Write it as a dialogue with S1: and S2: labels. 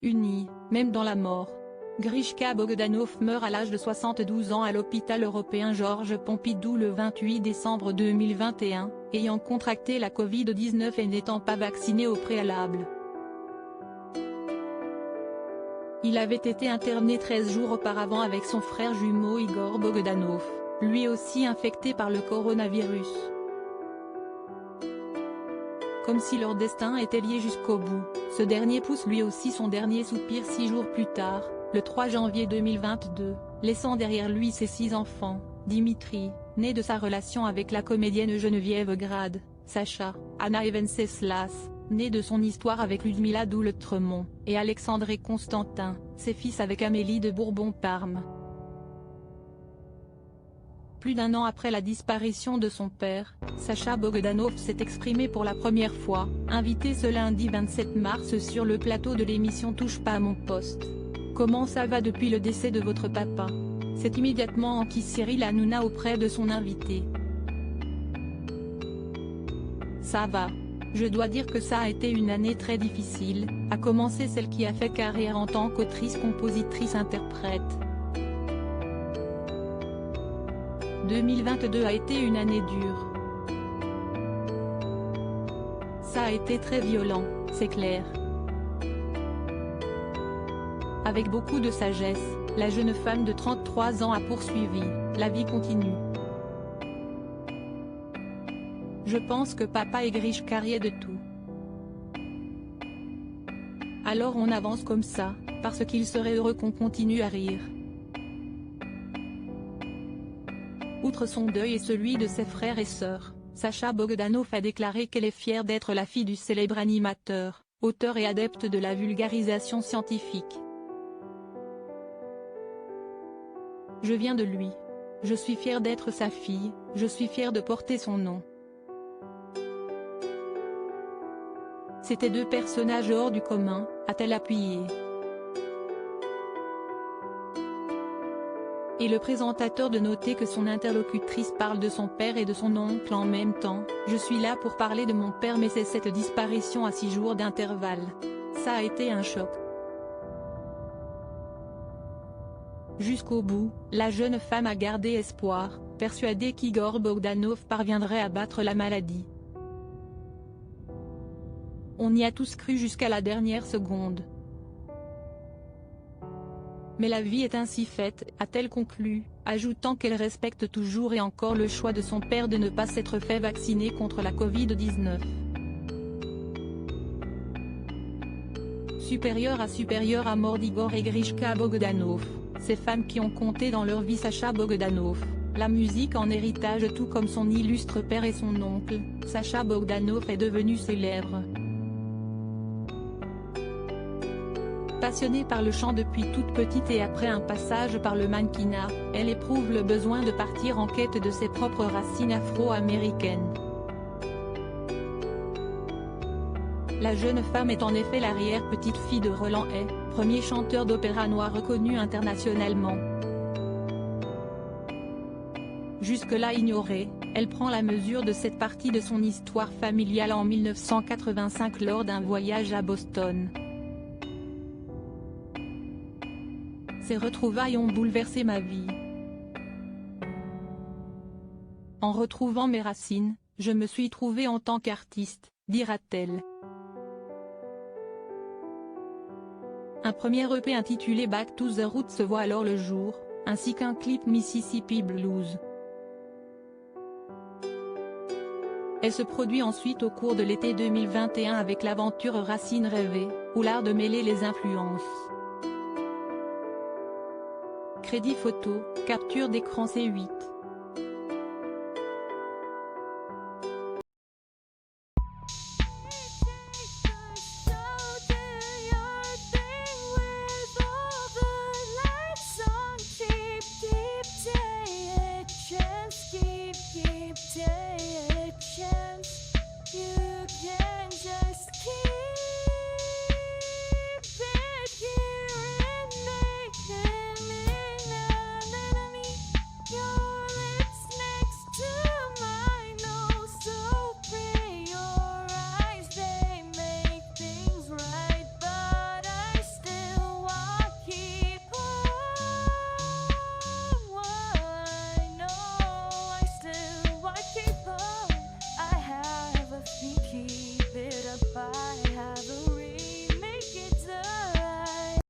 S1: unis, même dans la mort. Grishka Bogdanov meurt à l'âge de 72 ans à l'hôpital européen Georges Pompidou le 28 décembre 2021, ayant contracté la Covid-19 et n'étant pas vacciné au préalable. Il avait été interné 13 jours auparavant avec son frère jumeau Igor Bogdanov, lui aussi infecté par le coronavirus. Comme si leur destin était lié jusqu'au bout, ce dernier pousse lui aussi son dernier soupir 6 jours plus tard, le 3 janvier 2022, laissant derrière lui ses 6 enfants, Dimitri, né de sa relation avec la comédienne Geneviève Grade, Sacha, Anna et Venceslas, né de son histoire avec Ludmila Doultremont, et Alexandre et Constantin, ses fils avec Amélie de Bourbon-Parme. Plus d'un an après la disparition de son père, Sacha Bogdanov s'est exprimé pour la première fois, invité ce lundi 27 mars sur le plateau de l'émission Touche pas à mon poste. Comment ça va depuis le décès de votre papa? C'est immédiatement enquis Cyril Hanouna auprès de son invité. Ça va. Je dois dire que ça a été une année très difficile, à commencer celle qui a fait carrière en tant qu'autrice-compositrice-interprète. 2022 a été une année dure. Ça a été très violent, c'est clair. Avec beaucoup de sagesse, la jeune femme de 33 ans a poursuivi, la vie continue. Je pense que papa et Grishka riaient de tout. Alors on avance comme ça, parce qu'il serait heureux qu'on continue à rire. Outre son deuil et celui de ses frères et sœurs, Sacha Bogdanov a déclaré qu'elle est fière d'être la fille du célèbre animateur, auteur et adepte de la vulgarisation scientifique. Je viens de lui. Je suis fière d'être sa fille, je suis fière de porter son nom. C'étaient deux personnages hors du commun, a-t-elle appuyé. Et le présentateur de noter que son interlocutrice parle de son père et de son oncle en même temps. Je suis là pour parler de mon père mais c'est cette disparition à 6 jours d'intervalle. Ça a été un choc. Jusqu'au bout, la jeune femme a gardé espoir, persuadée qu'Igor Bogdanov parviendrait à battre la maladie. On y a tous cru jusqu'à la dernière seconde. Mais la vie est ainsi faite, a-t-elle conclu, ajoutant qu'elle respecte toujours et encore le choix de son père de ne pas s'être fait vacciner contre la Covid-19. Supérieure à mort d'Igor et Grishka Bogdanov, ces femmes qui ont compté dans leur vie Sacha Bogdanov, la musique en héritage tout comme son illustre père et son oncle, Sacha Bogdanov est devenu célèbre. Passionnée par le chant depuis toute petite et après un passage par le mannequinat, elle éprouve le besoin de partir en quête de ses propres racines afro-américaines. La jeune femme est en effet l'arrière-petite-fille de Roland Hay, premier chanteur d'opéra noir reconnu internationalement. Jusque-là ignorée, elle prend la mesure de cette partie de son histoire familiale en 1985 lors d'un voyage à Boston. Ces retrouvailles ont bouleversé ma vie. En retrouvant mes racines, je me suis trouvée en tant qu'artiste, dira-t-elle. Un premier EP intitulé Back to the Roots se voit alors le jour, ainsi qu'un clip Mississippi Blues. Elle se produit ensuite au cours de l'été 2021 avec l'aventure Racines rêvées, ou l'art de mêler les influences. Crédit photo, capture d'écran C8.
S2: You